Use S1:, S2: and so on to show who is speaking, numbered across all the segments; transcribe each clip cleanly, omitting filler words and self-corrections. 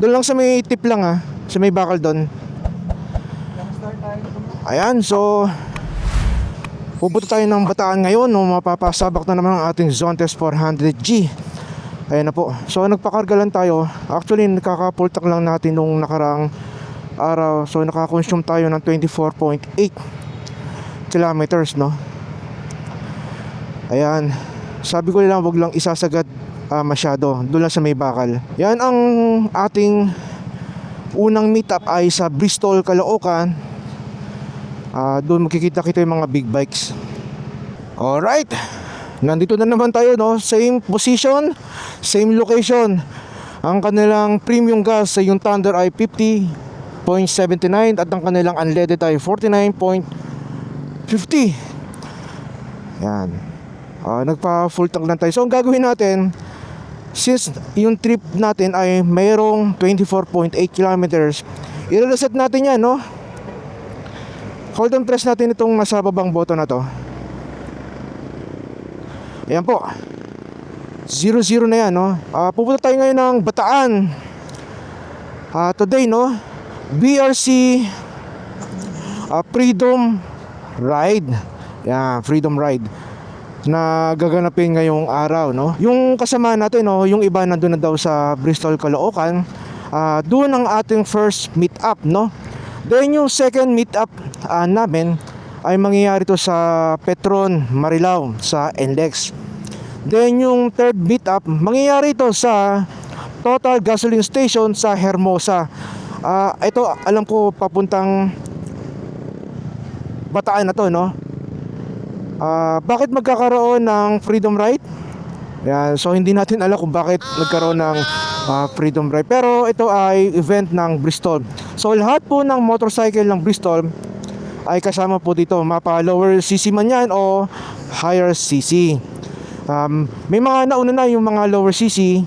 S1: Doon lang sa may tip lang sa may bakal doon. Ayan, so pupunta tayo ng Bataan ngayon. Mapapasabak na naman ang ating Zontes 400G. Ayan na po. So nagpakarga lang tayo. Actually nakaka-full tank lang natin nung nakaraang araw. So nakakonsume tayo ng 24.8 kilometers, no? Ayan. Sabi ko lang, wag lang isasagad masyado. Doon lang sa may bakal. Yan ang ating unang meetup ay sa Bristol, Caloocan. Doon makikita-kita yung mga big bikes. Alright, nandito na naman tayo, no? Same position, same location. Ang kanilang premium gas sa yung Thunder ay 50.79 at ang kanilang unleaded ay 49.50. Yan. Nagpa full tank lang tayo. So ang gagawin natin, since yung trip natin ay mayroong 24.8 kilometers, i-reset natin yan, no? Hold and press natin itong nasa babang button na to. Ayan po, 0-0 na yan, no? Pupunta tayo ngayon ng Bataan. Today, no, BRC Freedom Ride. Yan, Freedom Ride na gaganapin ngayong araw, no? Yung kasama natin, no, yung iba nandun na daw sa Bristol, Caloocan. Doon ang ating first meet up, no? Then yung second meet up namin ay mangyayari to sa Petron, Marilao, sa NLEX. Then yung third meet up mangyayari to sa Total Gasoline Station sa Hermosa. Ito alam ko papuntang Bataan na to, no? Bakit magkakaroon ng Freedom Ride? Yan, so hindi natin alam kung bakit nagkaroon ng Freedom Ride. Pero ito ay event ng Bristol. So lahat po ng motorcycle ng Bristol ay kasama po dito, mapa lower CC man yan o higher CC. May mga nauna na yung mga lower CC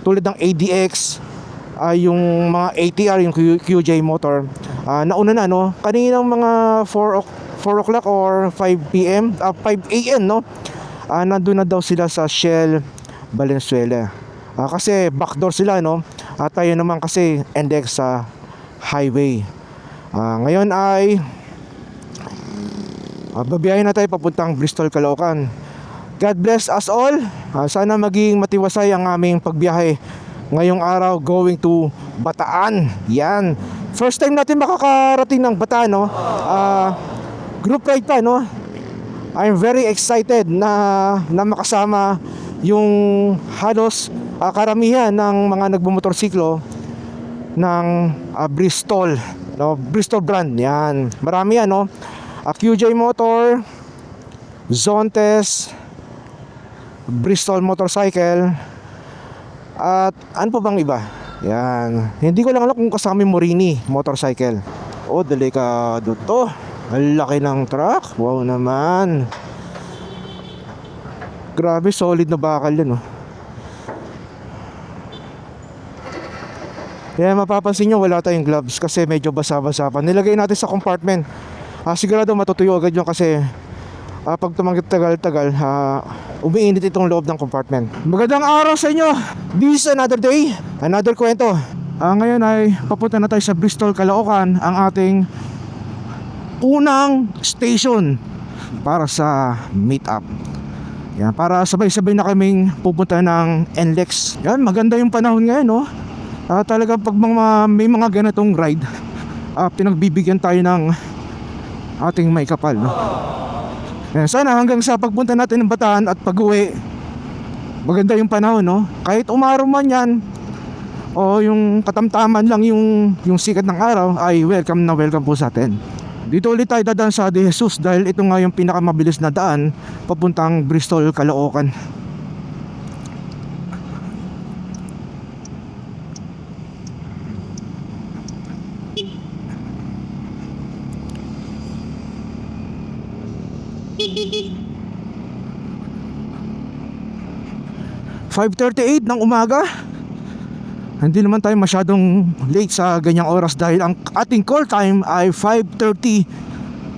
S1: tulad ng ADX, yung mga ATR, yung QJ motor, nauna na, no? Kaninang mga 4 o'clock or 5 PM, 5 AM, no? Nandun na daw sila sa Shell Valenzuela. Kasi backdoor sila, no? Tayo naman kasi NDEX sa highway. Ngayon ay babiyahin na tayo papuntang Bristol, Caloocan. God bless us all. Sana maging matiwasay ang aming pagbiyahe ngayong araw going to Bataan. Yan. First time natin makakarating ng Bataan, no? Group ride pa, no? I'm very excited na makasama yung halos karamihan ng mga nagbumotorsiklo ng Bristol, no? Bristol brand. Yan. Marami yan, no? QJ Motor, Zontes, Bristol Motorcycle, at ano pa bang iba? Yan. Hindi ko lang alam kung kasama yung Morini Motorcycle. Delikado to. Ang laki ng truck. Wow naman. Grabe, solid na bakal yan, oh. Kaya mapapansin nyo wala tayong gloves kasi medyo basa-basa pa. Nilagay natin sa compartment. Sigurado matutuyo agad yun kasi pag tumanggit tagal-tagal, umiinit itong loob ng compartment. Magandang araw sa inyo. This is another day, another kwento. Ngayon ay papunta na tayo sa Bristol, Caloocan, ang ating unang station para sa meetup. Yan, para sabay-sabay na kaming pupunta ng NLEX. Yan, maganda yung panahon ngayon, no? Talagang pag may mga ganitong ride, pinagbibigyan tayo ng ating may kapal, no? Yan, sana hanggang sa pagpunta natin ng Bataan at pag-uwi, maganda yung panahon, no? Kahit umaraw man yan o yung katamtaman lang yung sikat ng araw, ay welcome na welcome po sa atin. Dito ulit tayo dadaan sa De Jesus dahil ito nga yung pinakamabilis na daan papuntang Bristol, Caloocan. (5:38 ng umaga). Hindi naman tayo masyadong late sa ganyang oras dahil ang ating call time ay 5:30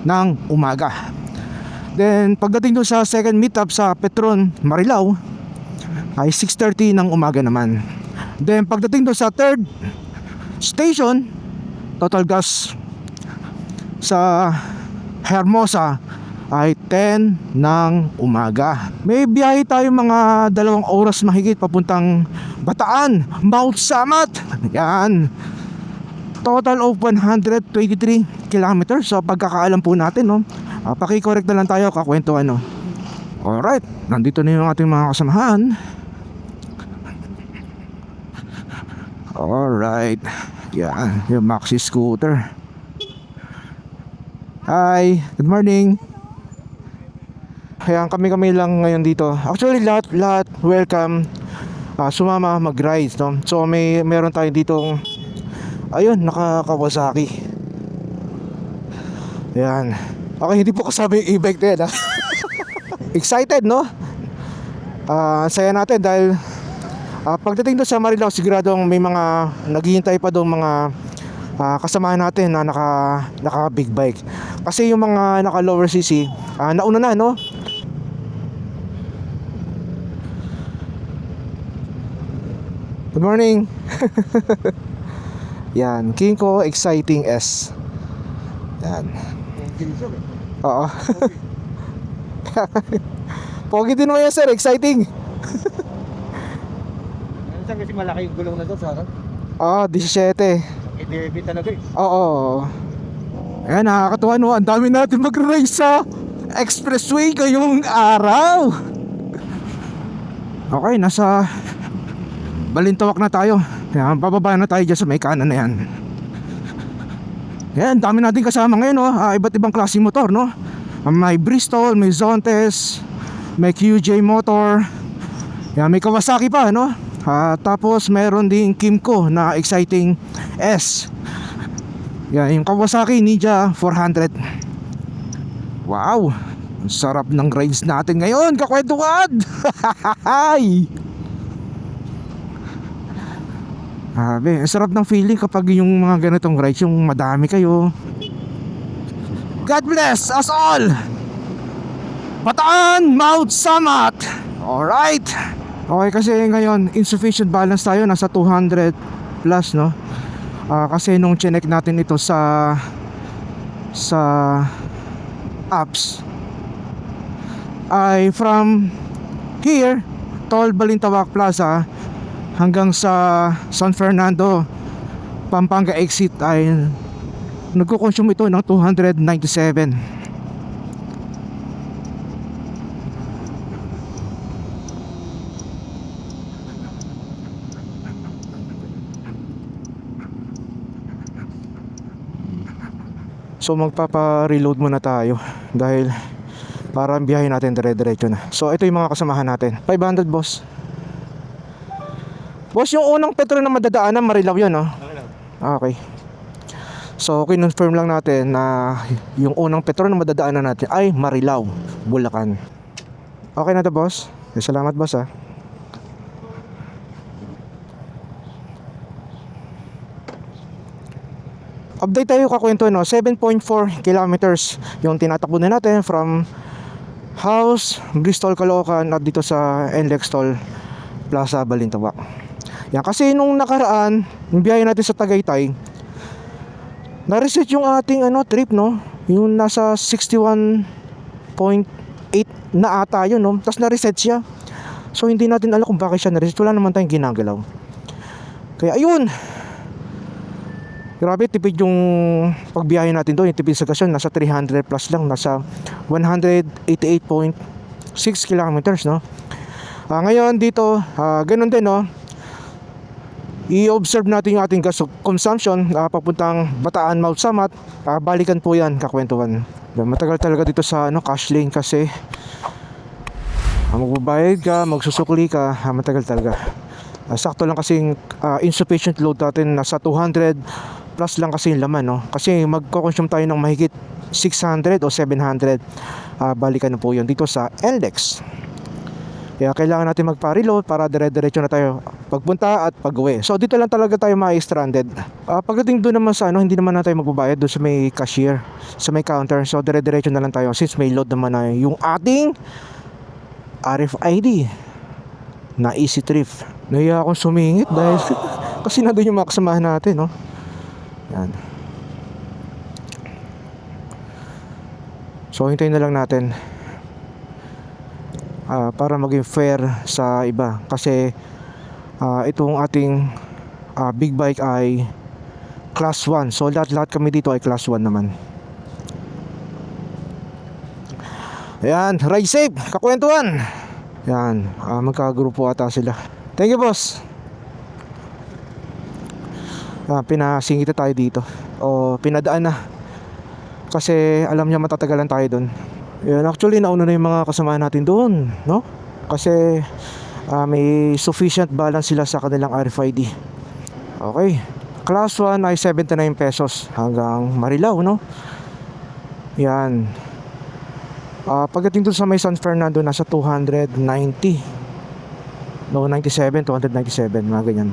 S1: ng umaga. Then pagdating doon sa second meetup sa Petron, Marilao, ay 6:30 ng umaga naman. Then pagdating doon sa third station, total gas sa Hermosa ay 10 ng umaga. May biyahe tayo mga 2 oras mahigit papuntang Bataan, Mount Samat. Yan. Total of 123 kilometers. So pagkakaalam po natin, no, paki-correct na lang tayo, kakwentuhan, no. Alright, nandito na yung ating mga kasamahan. Alright. Yan, yung maxi scooter. Hi, good morning. Ayan, kami lang ngayon dito. Actually, lahat welcome sumama mag-ride, no? So meron tayo ditong ayun, naka-Kawasaki. Ayan. Okay, hindi po kasama yung e-bike din, ha? Excited, no? Saya natin dahil pagdating doon sa Marilao, siguradong may mga naghihintay pa doon mga kasamahan natin na naka big bike. Kasi yung mga naka lower cc, nauna na, no? Good morning. Yan, Kinko Exciting S. Yan. Oo. Pogi din mo yan, sir, exciting.
S2: Saan kasi malaki yung gulong na doon sa harap?
S1: 17.
S2: Hindi talaga eh.
S1: Oo. Ayan, nakakatuwa, no? Ang dami natin mag-race sa expressway ngayong araw. Okay, nasa Balintawak na tayo. Ayan, bababa na tayo dyan sa may kanan na yan. Ayan, dami natin kasama ngayon, no? Iba't ibang klaseng motor, no? May Bristol, may Zontes, may QJ motor. Ayan, may Kawasaki pa, no? Tapos meron din Kimco na Exciting S. Yan, yung Kawasaki Ninja 400. Wow, ang sarap ng rides natin ngayon, kakwentuhan. Hi. Ang sarap ng feeling kapag yung mga ganitong rides, yung madami kayo. God bless us all. Bataan, Mount Samat. Alright. Okay, kasi ngayon insufficient balance tayo, nasa 200 plus, no? Kasi nung chinek natin ito sa apps, ay from here, Tol Balintawak Plaza hanggang sa San Fernando Pampanga exit ay nagko-consume ito ng 297. So magpapa-reload muna tayo dahil para ang biyahe natin dire-diretso na. So ito yung mga kasamahan natin. 500, boss. Boss, yung unang petro na madadaanan, Marilao yun, no? Okay. So kinonfirm lang natin na yung unang petro na madadaanan natin ay Marilao, Bulacan. Okay na to, boss. Salamat, boss, ha. Update tayo, kakwento, no? 7.4 kilometers yung tinatakbo na natin from house, Bristol, Caloocan at dito sa NLEX Toll Plaza, Balintawak. Yan, kasi nung nakaraan, yung biyahe natin sa Tagaytay, na-reset yung ating trip, no? Yung nasa 61.8 na ata yun, no? Tapos na-reset siya. So hindi natin alam kung bakit siya na-reset. Wala naman tayong ginagalaw. Kaya ayun, grabe, tipid yung pagbiyahe natin doon. Yung tipid sa gasyon, nasa 300 plus lang. Nasa 188.6 kilometers, no? Ngayon dito, ganun din, no? I-observe natin yung ating gas consumption papuntang Bataan, Mount Samat. Balikan po yan, kakwentuhan. Matagal talaga dito sa cash lane kasi magbabayad ka, magsusukli ka, matagal talaga. Sakto lang kasing insufficient load natin, nasa 200 plus lang kasi yung laman, no? Kasi magko-consume tayo ng mahigit 600 o 700. Balikan na po yun dito sa NLEX. Kaya kailangan natin magpa-reload para dire-diretso na tayo pagpunta at pag-uwi. So dito lang talaga tayo ma-stranded. Pagdating doon naman sa hindi naman na tayo magbabayad doon sa may cashier, sa may counter. So dire-diretso na lang tayo since may load naman na yung ating RFID na easy thrift. Nahiya akong sumingit dahil kasi nandun yung mga kasamahan natin, no? Yan. So hintayin na lang natin para maging fair sa iba. Kasi itong ating big bike ay class 1. So lahat kami dito ay class 1 naman. Ayan, ride safe, kakwentuhan. Yan, magkagrupo ata sila. Thank you, boss. Pinasingita tayo dito, o pinadaan na, kasi alam niya matatagalan tayo doon. Yan, actually nauna na yung mga kasama natin doon, no? Kasi may sufficient balance sila sa kanilang RFID. Okay, class 1 ay 79 pesos hanggang Marilao, no? Yan. Pagdating doon sa may San Fernando, nasa 290. No, 97, 297, mga ganyan.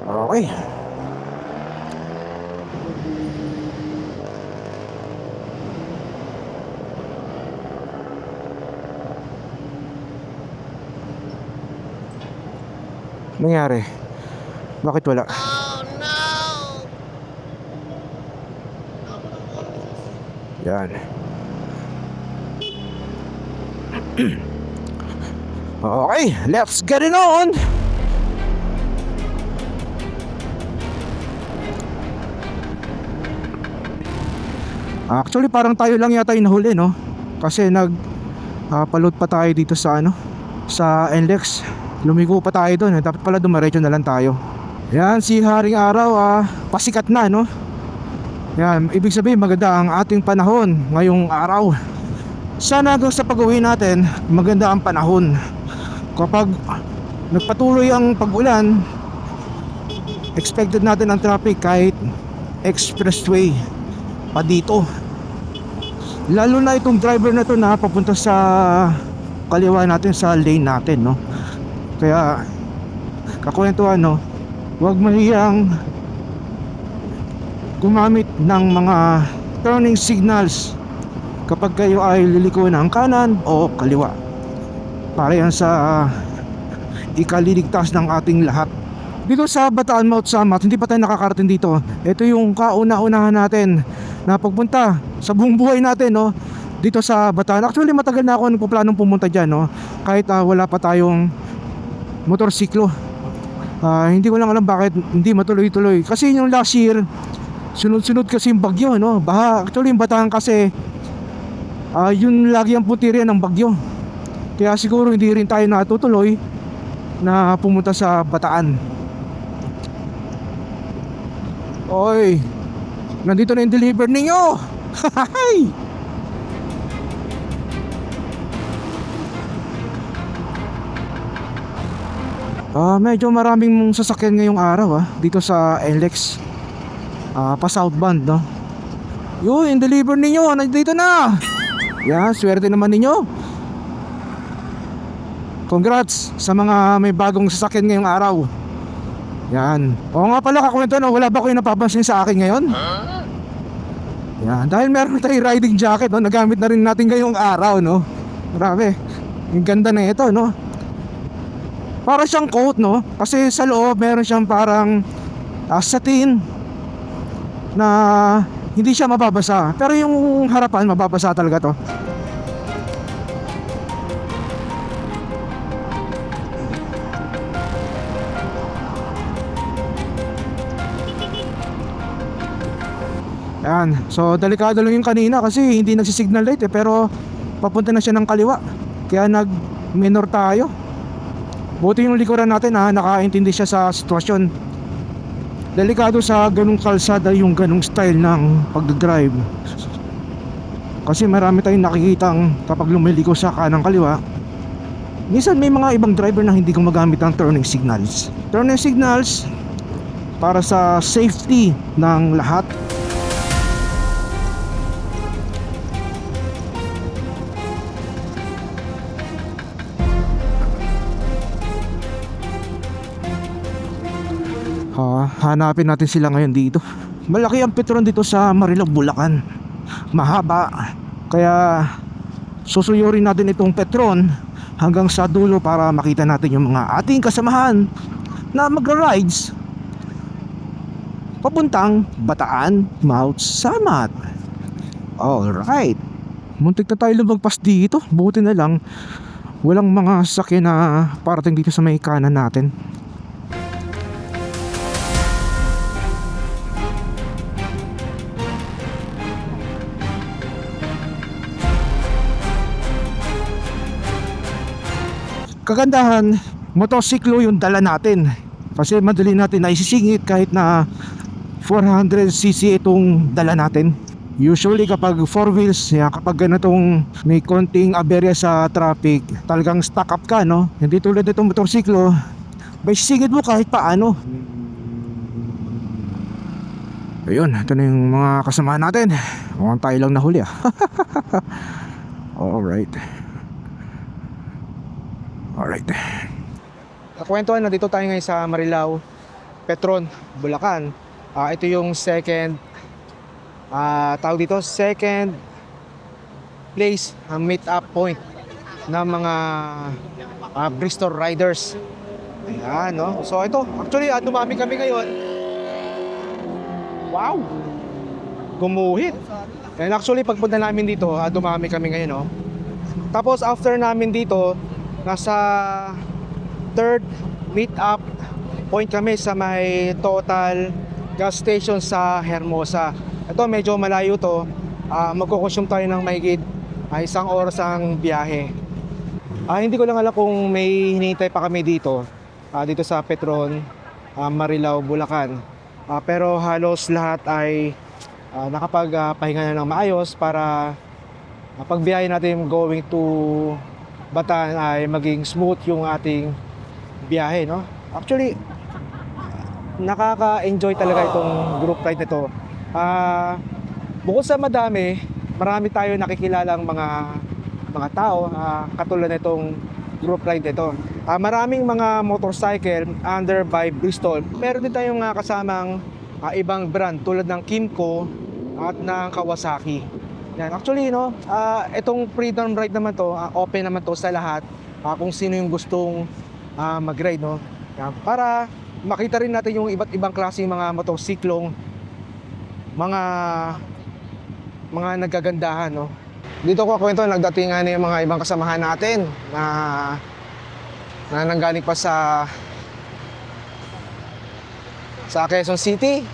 S1: Okay. Nangyari? Bakit wala? Yan. Okay, let's get it on. Actually parang tayo lang yata yung nahuli, no? Kasi paload pa tayo dito sa sa NLEX. Lumiko pa tayo doon, dapat pala dumiretso na lang tayo. Yan, si Haring Araw pasikat na, no? Yan, ibig sabihin maganda ang ating panahon ngayong araw. Sana hanggang sa pag-uwi natin, maganda ang panahon. Kapag nagpatuloy ang pag-ulan, expected natin ang traffic kahit expressway pa dito. Lalo na itong driver na to na papunta sa kaliwa natin, sa lane natin, no? Kaya kakwentuhan, no? Huwag mahiyang gumamit ng mga turning signals kapag kayo ay liliko ng kanan o kaliwa, para yan sa ikaliligtas ng ating lahat. Dito sa Bataan Mount Samat, hindi pa tayo nakakarating dito. Ito yung kauna-unahan natin na pagpunta sa buong buhay natin, no? Dito sa Bataan. Actually matagal na ako nagpaplanong pumunta dyan, no? Kahit wala pa tayong motorsiklo. Hindi ko lang alam bakit hindi matuloy-tuloy. Kasi yung last year, sunod-sunod kasi yung bagyo, no? Actually yung Bataan kasi yun lagi ang puntirya ng bagyo. Kaya siguro hindi rin tayo natutuloy na pumunta sa Bataan. Oy, nandito na yung deliver ninyo. Hay! Medyo maraming sasakyan ngayong araw dito sa NLEX. Pa southbound, no? Yun, yung deliver ninyo, nandito na. Yan, swerte naman ninyo. Congrats sa mga may bagong sasakyan ngayong araw. Yan. Oo nga pala, kakwento, no? Wala ba kayo napapansin sa akin ngayon? Yan, dahil meron tayong riding jacket, no? Nagamit na rin natin ngayong araw, no? Grabe, yung ganda na ito, no? Para siyang coat, no? Kasi sa loob meron siyang parang satin na hindi siya mababasa. Pero yung harapan mababasa talaga to. Yan. So delikado lang yung kanina kasi hindi nagsisignal light pero papunta na siya ng kaliwa. Kaya nag-minor tayo. Buti yung likuran natin nakaintindi siya sa sitwasyon. Delikado sa ganung kalsada yung ganung style ng pagdadrive. Kasi marami tayong nakikitang kapag lumiliko sa kanang kaliwa, minsan may mga ibang driver na hindi gumagamit ng turning signals. Turning signals para sa safety ng lahat. Hanapin natin sila ngayon dito. Malaki ang Petron dito sa Marilao, Bulacan. Mahaba. Kaya susuyurin natin itong Petron hanggang sa dulo para makita natin yung mga ating kasamahan na magra-rides papuntang Bataan, Mount Samat. Alright, muntik na tayo lumagpas dito. Buti na lang walang mga sasakyan na parating dito sa may kanan natin. Kagandahan, motosiklo yung dala natin kasi madali natin na isisingit kahit na 400cc itong dala natin. Usually kapag 4 wheels, kapag ganitong may konting aberya sa traffic, talagang stuck up ka, no? Hindi tulad nitong motorsiklo, may singit mo kahit paano. Ayun, ito na yung mga kasama natin. Mukhang tayo lang nahuli Alright. Alright. Kwentuhan na dito tayo ngayon sa Marilao, Petron, Bulacan. Ito yung second second place meet up point ng mga Bristol riders. Ayan, no? So ito, actually dumami kami ngayon. Wow! Gumuhit. And actually pagpunta namin dito, dumami kami ngayon, no? Tapos after namin dito, nasa third meet up point kami sa may Total gas station sa Hermosa. Ito medyo malayo to. Magko-consume tayo ng mahigit 1 oras ang biyahe. Hindi ko lang alam kung may hinihintay pa kami dito. Dito sa Petron, Marilao, Bulacan. Pero halos lahat ay nakapagpahinga na ng maayos para pagbiyahe natin going to Bataan ay maging smooth yung ating biyahe, no? Actually, nakaka-enjoy talaga itong group ride nito. Bukod sa marami tayo nakikilalang mga tao katulad nitong group ride nito. Maraming mga motorcycle under by Bristol. Meron din tayong kasamang ibang brand tulad ng Kymco at ng Kawasaki. Yan. Actually, no, itong freedom ride naman to, open naman to sa lahat kung sino yung gustong mag-ride, no? Yan. Para makita rin natin yung iba't ibang klase mga motorsiklong mga nagagandahan, no? Dito ko kwento nagdatingan na yung mga ibang kasamahan natin na nanggaling pa sa Quezon City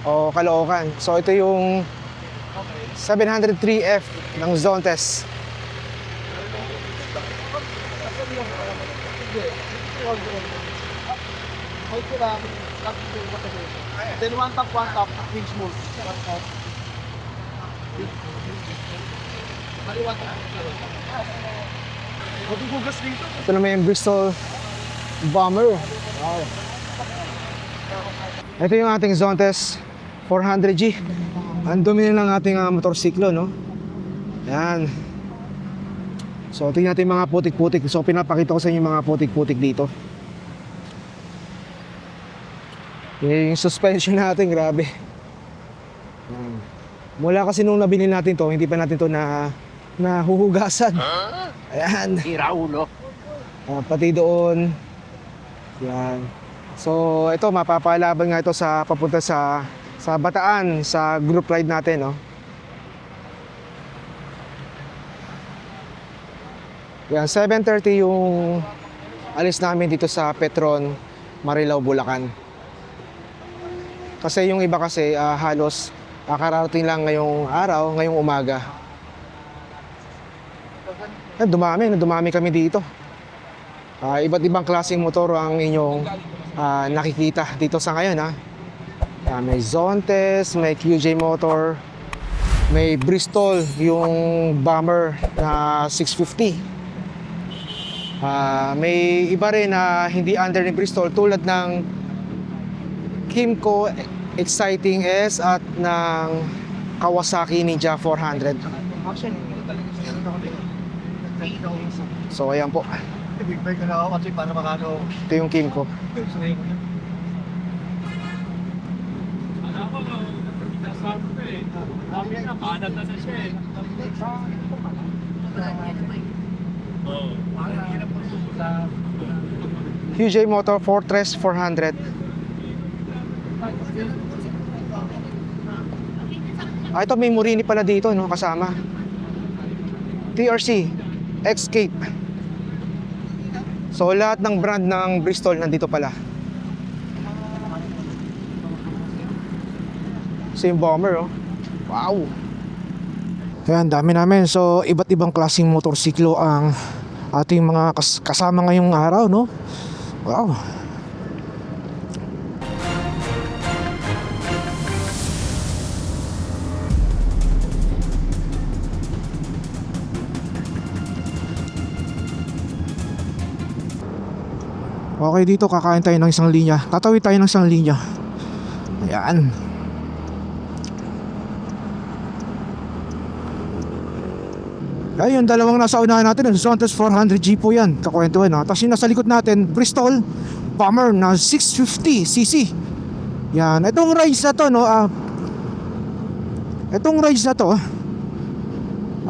S1: o Caloocan. So ito yung 703F ng Zontes.
S2: Then one top, pinch mode.
S1: Ito naman yung Bristol Bomber. Wow. Ito yung ating Zontes 400G. Ang dumi ng ating motorsiklo, no? Yan. So tingnan natin yung mga putik-putik. So pinapakita ko sa inyo yung mga putik-putik dito. Yung suspension natin, grabe. Mula kasi nung nabili natin to, hindi pa natin to nahuhugasan. Ayan.
S2: Iraulo.
S1: Pati doon. Yan. So ito, mapapalaban nga ito sa papunta sa Bataan, sa group ride natin, no? Yan, 7:30 yung alis namin dito sa Petron, Marilao, Bulacan. Kasi yung iba kasi halos kararating lang ngayong araw, ngayong umaga. Dumami kami dito. Iba't ibang klaseng motor ang inyong nakikita dito sa ngayon, ha. May Zontes, may QJ motor, may Bristol, yung Bomber na 650. May iba rin na hindi under ni Bristol tulad ng Kymco Exciting S at ng Kawasaki Ninja 400. So ayan po.
S2: Big bike na ako kasi para makano.
S1: Ito yung Kymco. QJ Motor Fortress 400. Ito may Morini pala dito, no, kasama. TRC Escape. So lahat ng brand ng Bristol nandito pala. Same bomber, oh. Wow. Ayan, dami namin. So iba't ibang klaseng motorsiklo ang ating mga kasama ngayong araw, no? Wow. Okay, dito kakain tayo ng isang linya. Tatawid tayo ng isang linya. Ayan. Ayun, dalawang nasa unahan natin, Zontas 400G po yan, kakwentuhan, ha. Tapos yung nasa likod natin, Bristol Bomber na 650cc. Yan, itong rides na to, no, itong rides na to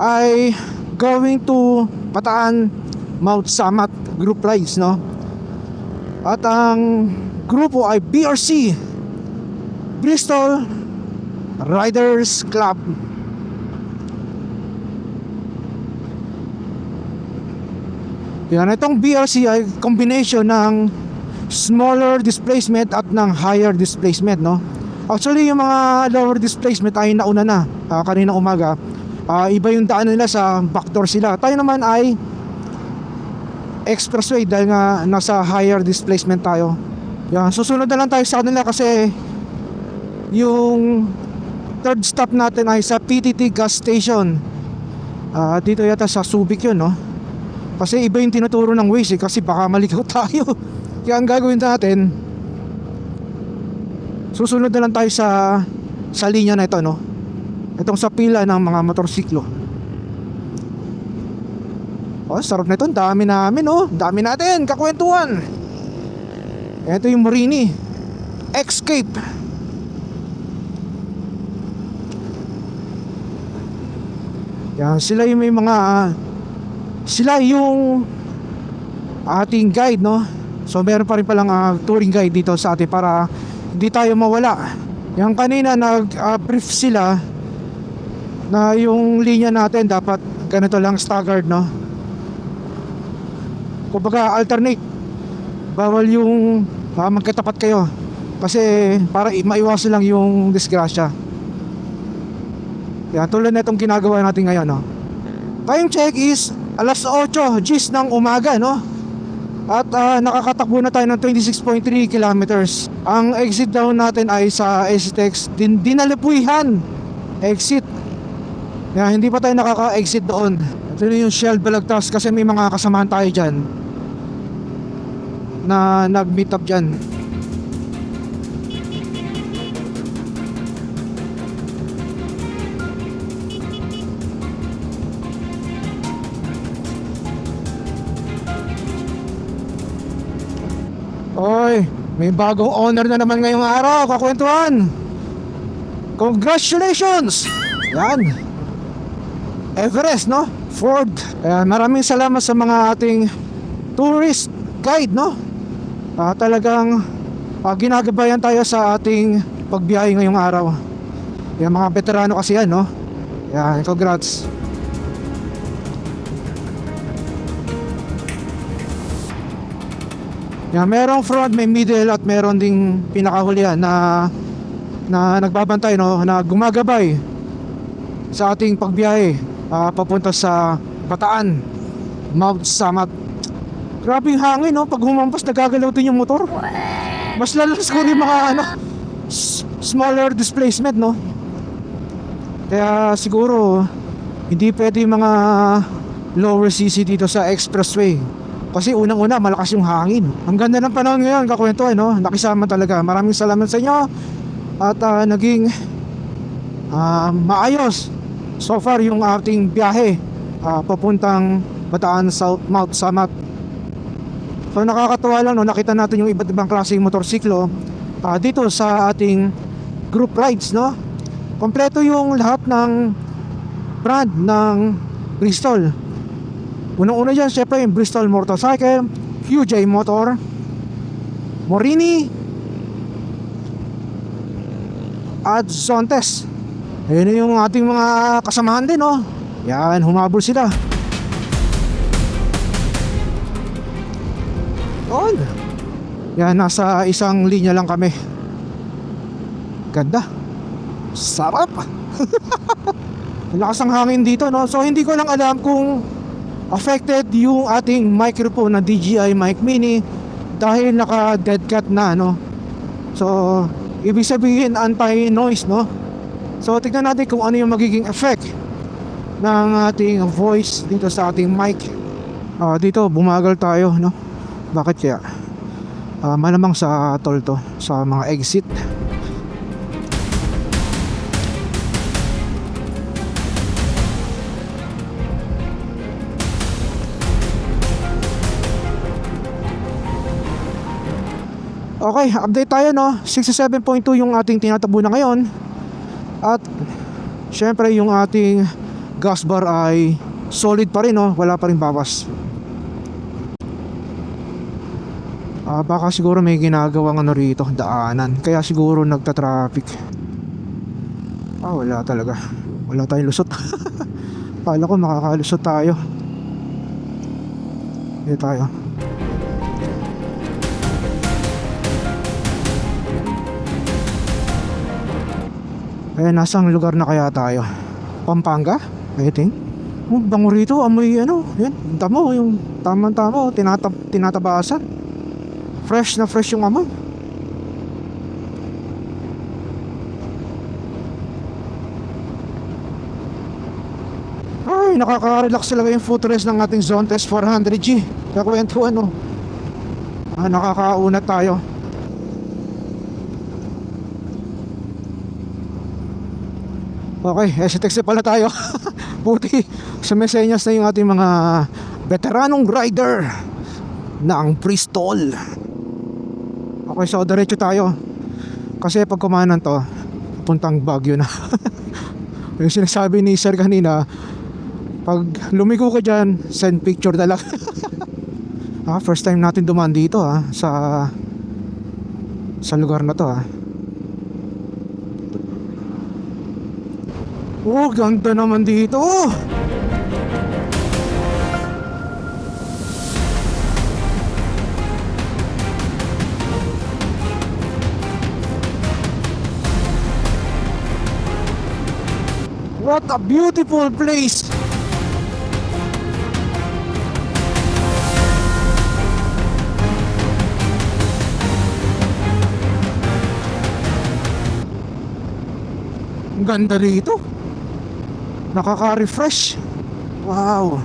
S1: ay going to Bataan Mount Samat group rides, no. At ang grupo ay BRC, Bristol Riders Club. Yan, itong BRC ay combination ng smaller displacement at ng higher displacement, no. Actually yung mga lower displacement ay nauna na, kanina umaga. Iba yung daan nila, sa backdoor sila. Tayo naman ay expressway dahil nga nasa higher displacement tayo. Yan, susunod na lang tayo sa kanila kasi yung third stop natin ay sa PTT gas station. Dito yata sa Subic yun, no. Kasi iba yung tinuturo ng Waze, kasi baka maligaw tayo. Kaya ang gagawin natin, susunod na lang tayo sa linya na ito, no. Itong sa pila ng mga motorsiklo. Oh, sarap na ito. Dami namin, oh. Dami natin, kakwentuhan. Ito yung Morini Escape. Yan, sila yung may mga sila yung ating guide, no. So meron pa rin palang touring guide dito sa atin para hindi tayo mawala. Yung kanina nag-brief sila na yung linya natin dapat ganito lang, staggered, no. Kumbaga alternate. Bawal yung magkatapat kayo kasi para maiwasan lang yung disgrasya. Yan, tulad na itong ginagawa natin ngayon, no. Time check is alas 8 G's ng umaga, no. At nakakatakbo na tayo ng 26.3 kilometers. Ang exit daw natin ay sa STX Dinalipuihan exit. Yan, hindi pa tayo nakaka-exit doon. Ito yung Shell Balagtas kasi may mga kasamahan tayo dyan na nag-meet up dyan. Oy, may bagong owner na naman ngayong araw, kakwentuhan. Congratulations! Yan, Everest, no? Ford. Maraming salamat sa mga ating tourist guide, no? Talagang ginagabayan tayo sa ating pagbiyahe ngayong araw. Yan, mga veterano kasi yan, no? Yan, congrats. Yan, merong front, may middle at meron ding pinakahulihan na nagbabantay, no, na gumagabay sa ating pagbiyahe papunta sa Bataan Mount Samat. Grabe yung hangin, no, pag humampas nagagalaw din yung motor. Mas lalo siguro yung mga smaller displacement, no. Kaya siguro hindi pwede yung mga lower CC dito sa expressway kasi unang-una malakas yung hangin. Ang ganda ng panahon ngayon, kakwento, no? Nakisama talaga. Maraming salamat sa inyo. At naging maayos so far yung ating biyahe papuntang Bataan South Mount Samat. So nakakatuwa lang, no? Nakita natin yung iba't ibang klaseng motorsiklo dito sa ating group rides, no? Kompleto yung lahat ng brand ng Bristol. Unang-una dyan, syempre yung Bristol Motorcycle, QJ Motor, Morini, at Zontes. Ayun na yung ating mga kasamahan din, oh. Yan, humabol sila. On. Yan, nasa isang linya lang kami. Ganda. Sarap. Lakas ng hangin dito, no? So hindi ko lang alam kung affected yung ating microphone na DJI Mic Mini dahil naka dead cat na, no? So ibig sabihin anti-noise, no? So tignan natin kung ano yung magiging effect ng ating voice dito sa ating mic. Dito bumagal tayo, no? Bakit kaya? Malamang sa toll to, sa mga exit. Okay, update tayo, no? 67.2 yung ating tinatabunan ngayon. At syempre yung ating gas bar ay solid pa rin, no? Wala pa rin bawas. Baka siguro may ginagawang ano rito, daanan. Kaya siguro nagta-traffic. Wala talaga. Wala tayong lusot. Kala ko makakalusot tayo. Dito tayo. Nasang lugar na kaya tayo? Pampanga? I think. Bango rito, amoy ano, yan. Tamo, yung tamang-tama, tinatabasan. Fresh na fresh yung amoy. Ay, nakaka-relax talaga yung footrest ng ating Zontes 400G. Kakwento ano. Nakakaunat tayo. Okay, STX pala tayo. Buti, sumesenyas na yung ating mga veteranong rider ng Bristol. Okay, so diretso tayo. Kasi pag kumanan to, puntang Baguio na. Yung sinasabi ni Sir kanina, pag lumiko ka dyan, send picture na lang. First time natin dumaan dito, sa lugar na to, Oh, ganda naman dito. What a beautiful place. Ang ganda dito. Nakaka-refresh. Wow.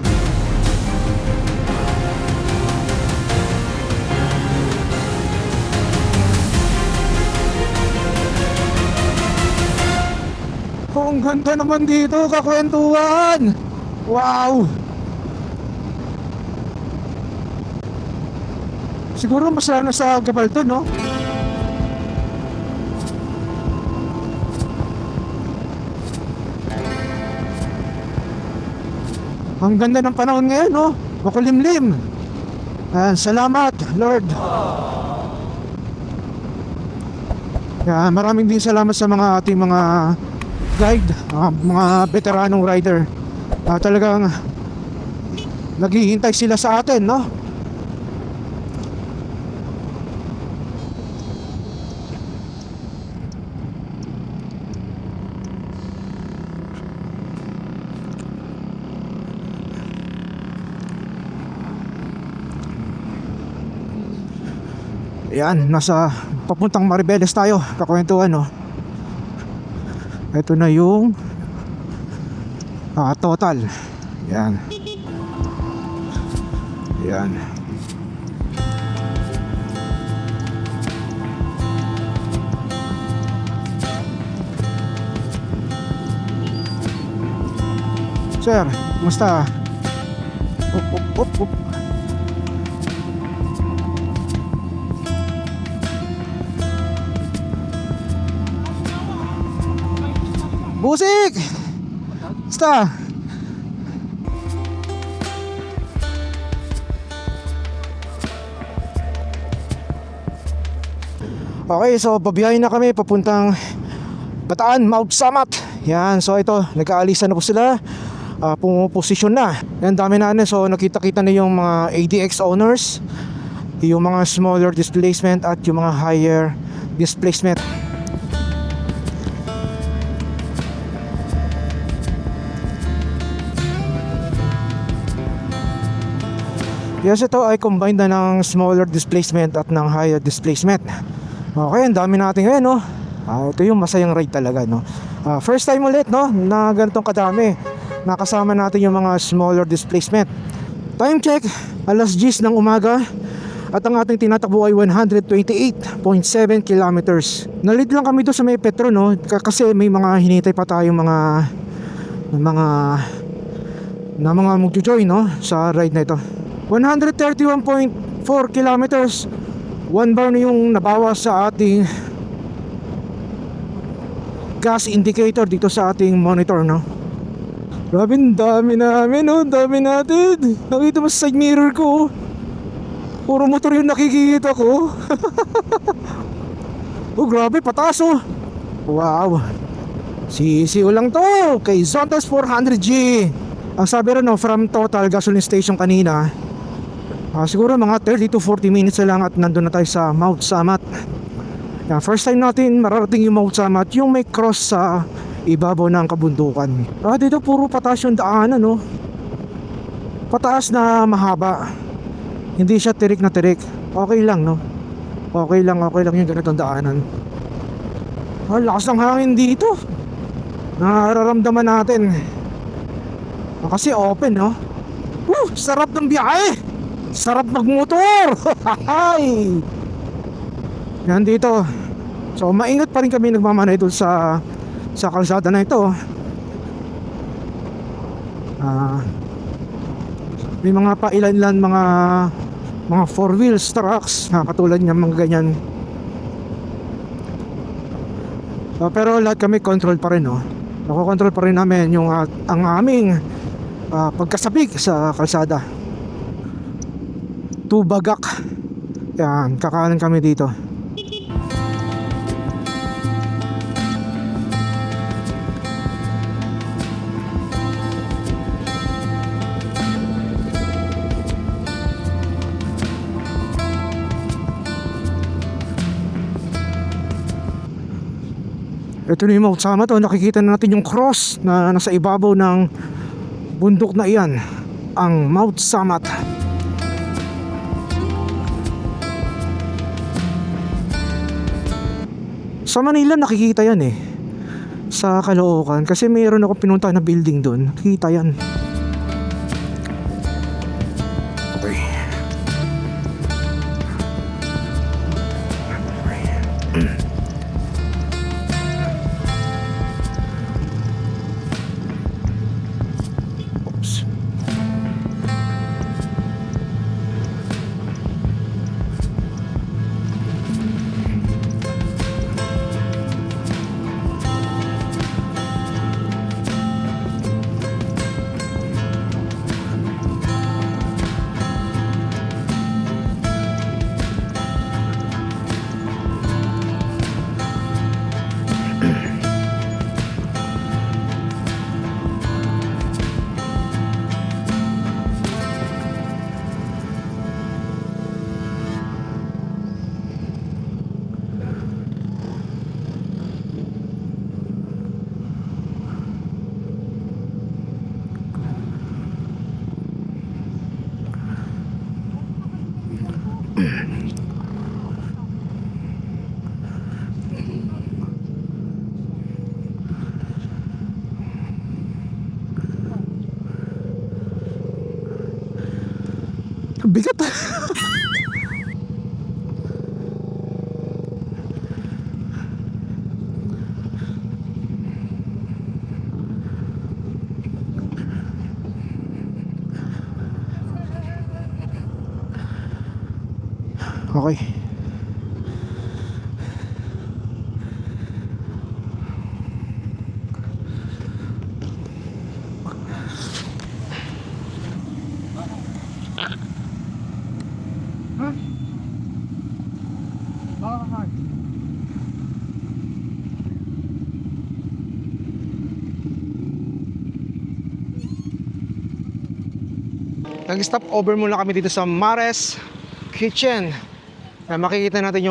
S1: Oh, ang ganda naman dito, kakwentuhan. Wow. Siguro mas lalo sa Gabal to, no? Ang ganda ng panahon ngayon, no? Makulimlim. Salamat, Lord. Maraming din salamat sa mga ating mga guide, mga veteranong rider. Talagang naghihintay sila sa atin, no? Yan, nasa papuntang Maribeles tayo, kakwentuhan, no? Ito na yung total. Yan. Yan. Sir, kumusta? Up. Busik! Basta! Okay, so babiyahin na kami papuntang Bataan, Mount Samat. Yan, so ito, nagkaalisan na po sila. Pumuposisyon na. Yan, dami na ano. So nakita-kita na yung mga ADX owners, yung mga smaller displacement at yung mga higher displacement. Yes, ito ay combined na ng smaller displacement at ng higher displacement. Okay, ang dami natin ngayon, no? Ito yung masayang ride talaga, no? First time ulit, no? Na ganitong kadami. Nakasama natin yung mga smaller displacement. Time check, alas 10 ng umaga. At ang ating tinatakbo ay 128.7 kilometers. Nalid lang kami doon sa may Petro, no? Kasi may mga hinitay pa tayong mga magjo-join, no? Sa ride na ito. 131.4 kilometers. 1 bar na yung nabawas sa ating gas indicator dito sa ating monitor, no? Grabe, dami namin, no? Dami natin. Nakita mo sa side mirror ko, puro motor yung nakikita ko. Oh, grabe, pataas, oh. Wow. Sisiw lang to kay Zontas 400G. Ang sabi rin, no, from total gasoline station kanina, siguro mga 30 to 40 minutes na lang at nandun na tayo sa Mount Samat. First time natin mararating yung Mount Samat, yung may cross sa ibabaw ng kabundukan. Dito puro pataas yung daanan, no? Pataas na mahaba. Hindi siya tirik na tirik. Okay lang, no? Okay lang yung ganitong daanan. Lakas ng hangin dito. Nararamdaman natin. Kasi open, no? Sarap ng biyahe. Sarap magmotor. Yan dito. So maingat pa rin kami nagmamanay doon sa kalsada na ito. May mga pailan-ilan mga four wheels trucks na katulad ng mga ganyan. Pero lahat kami control pa rin, no? Nakokontrol pa rin namin yung ang aming pagkasabik sa kalsada. Tubagak. Yan, kakanan kami dito. Ito na yung Mount Samat, oh. Nakikita na natin yung cross na nasa ibabaw ng bundok na iyan, ang Mount Samat. Sa Manila nakikita yan, eh. Sa Caloocan, kasi mayroon ako pinunta na building doon. Nakikita yan. Okay. Oops. Bigat. Okay.
S2: Huh? Bakit?
S1: Nag-stop over muna kami dito sa Mares Kitchen. Makikita natin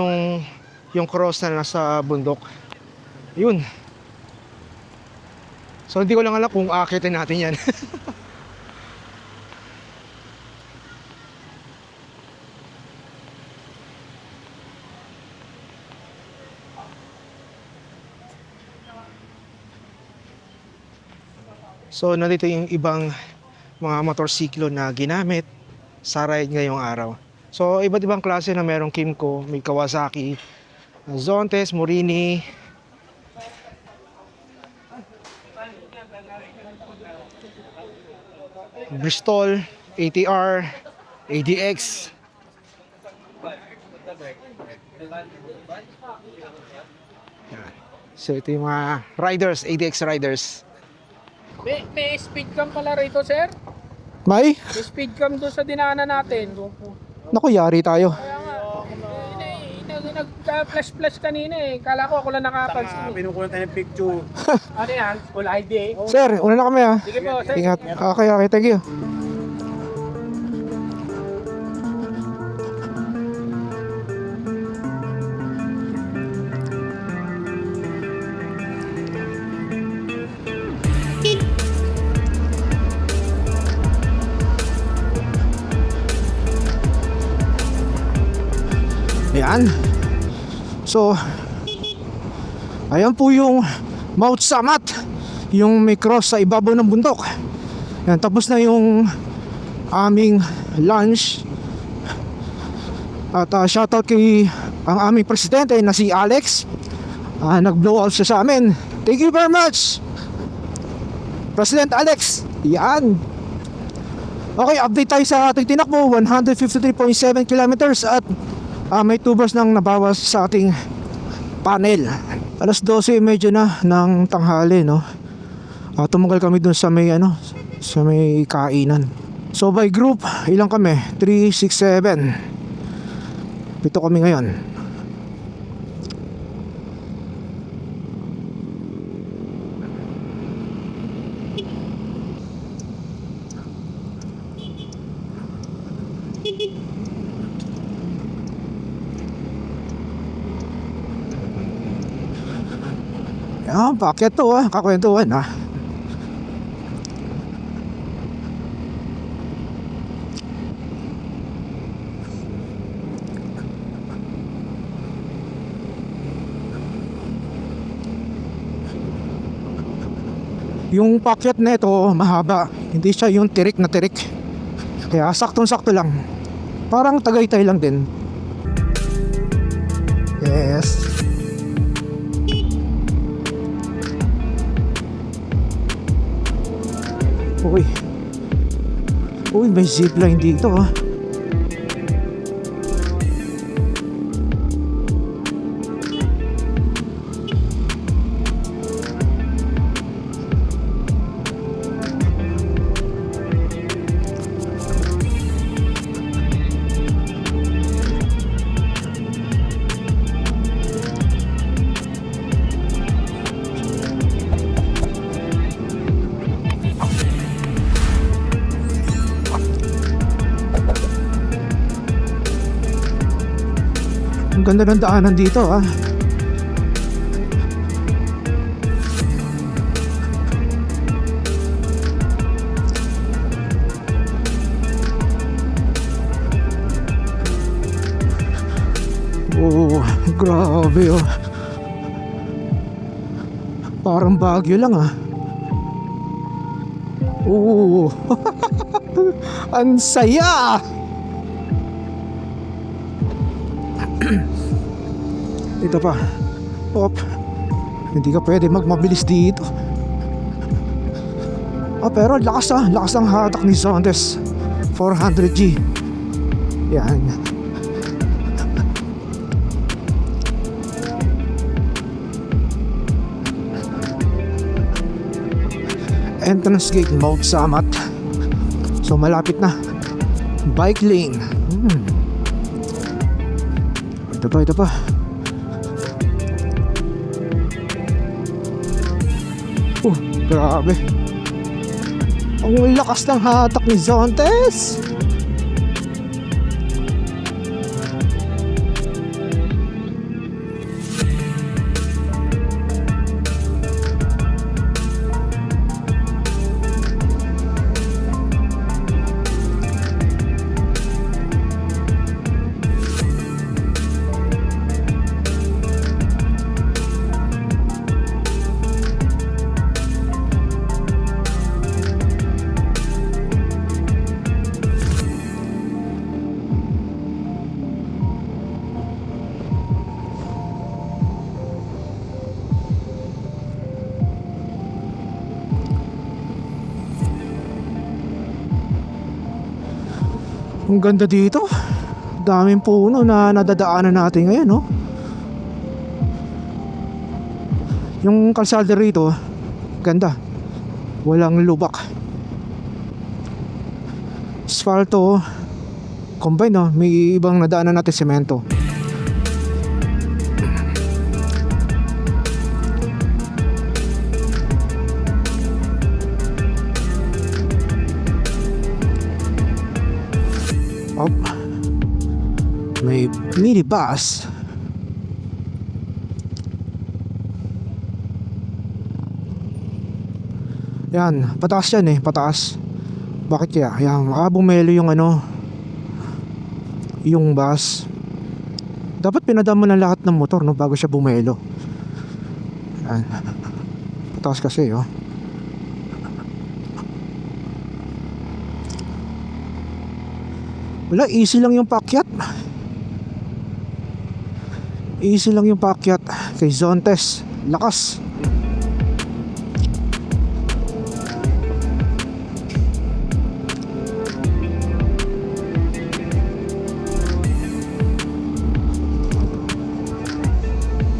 S1: yung cross na nasa bundok. Yun. So hindi ko lang alam kung aakitin natin yan. So nandito yung ibang mga motorsiklo na ginamit sa ride ngayong araw. So iba't ibang klase na merong Kymco, may Kawasaki, Zontes, Morini, Bristol, ATR, ADX. Yan. So ito yung mga riders, ADX riders.
S3: May speed cam pala rito, sir.
S1: May?
S3: May speed cam doon sa dinaanan natin.
S1: Naku, yari tayo.
S3: Kaya nga, nag-flash-flash kanina eh. Kala ko ako lang nakapansin.
S2: Pinukuha tayo ng picture.
S3: Ano yan? Full ID eh.
S1: Sir, una na kami ha.
S3: Sige po, sir.
S1: Ingat. Okay, thank you. Ayan. So, ayan po yung Mount Samat, yung may cross sa ibabaw ng bundok. Ayan, tapos na yung aming lunch. At shoutout kay ang aming presidente na si Alex. Nag-blow out siya sa amin. Thank you very much, President Alex. Yan. Okay, update tayo sa ating tinakbo. 153.7 kilometers at may 2 bars nang nabawas sa ating panel. Alas 12:30 na ng tanghali, no? Tumagal kami dun sa may sa may kainan. So by group, ilang kami? 3, 6, 7. 7 kami ngayon. Paakyat to kakwentuhan Yung paakyat na ito mahaba, hindi siya yung tirik na tirik. Kaya saktong-sakto lang. Parang Tagaytay lang din. Yes. Uy, may zipline dito Ang ganda ng daanan dito Oh, grabe Parang Baguio lang Oh. Ang saya. Ito pa. Hindi ka pwede magmabilis dito. Pero lakas ang hatak ni Zontes 400G. Yan. Entrance gate Mount Samat. So malapit na. Bike lane. Ito pa. Grabe. Ang lakas ng hatak ni Zontes. Ang ganda dito. Daming puno na nadadaanan natin ngayon, no? Yung kalsada rito, ganda. Walang lubak. Asfalto, combine, no? May ibang nadaanan natin semento. Oh, may minibus. Yan, pataas yan eh, pataas. Bakit kaya? Yan, bumelo yung ano, yung bus. Dapat pinadama na lahat ng motor, no, bago siya bumelo. Yan. Pataas kasi, oh. Wala, easy lang yung paakyat. Easy lang yung paakyat kay Zontes. Lakas.